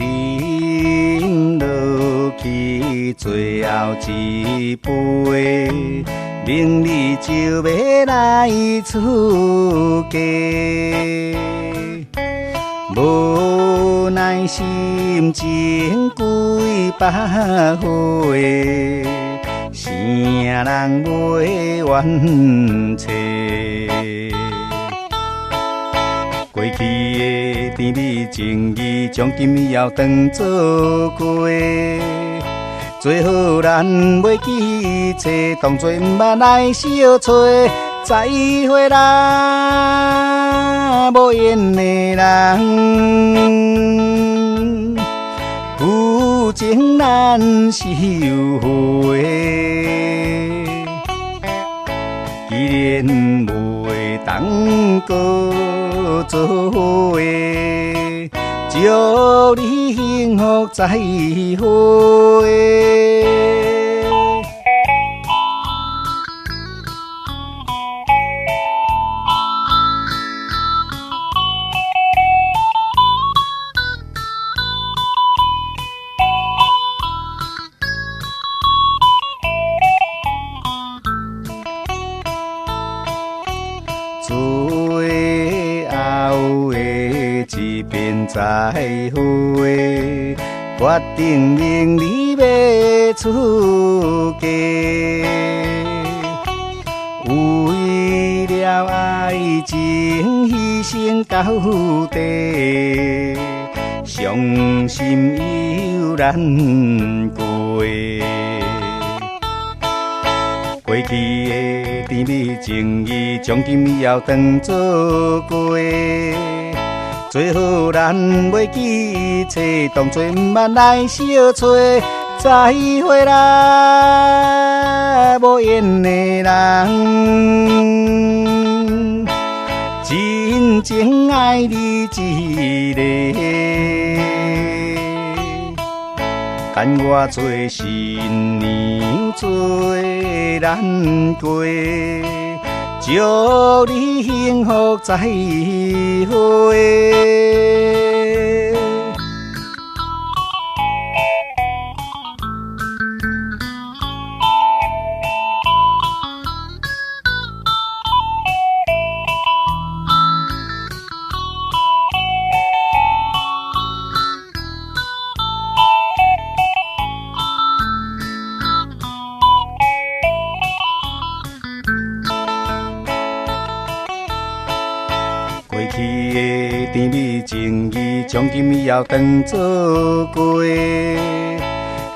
饮落去最后一杯，明日就要来出家。无奈心情几百回，啥人袂怨切？过去的甜蜜情谊，从今以后当作过。做好咱袂记错，当作毋捌来相找。再会啦，无缘的人，有情难收回。既然袂当搁做伙，祝你幸福再会。最后的一遍再会，决定明日要出家。为了爱情牺牲到底，伤心又难过。过去的甜蜜情谊，从今以后当作过。做好咱袂记错，当作毋捌来相找。再会啦，无缘的人，真情爱你一个。等我做新娘做难过，祝你幸福再会。过去的甜蜜情谊，从今以后当作过。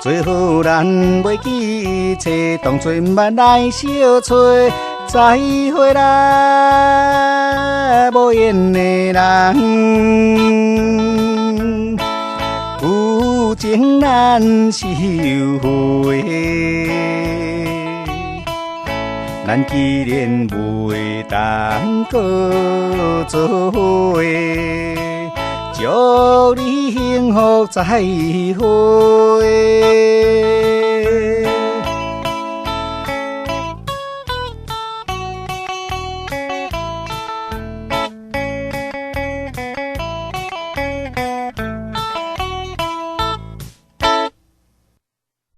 做好咱袂记错，当作毋捌来相找。再会啦，无缘的人，有情难收回。咱既然袂当搁做伙，祝你幸福再会。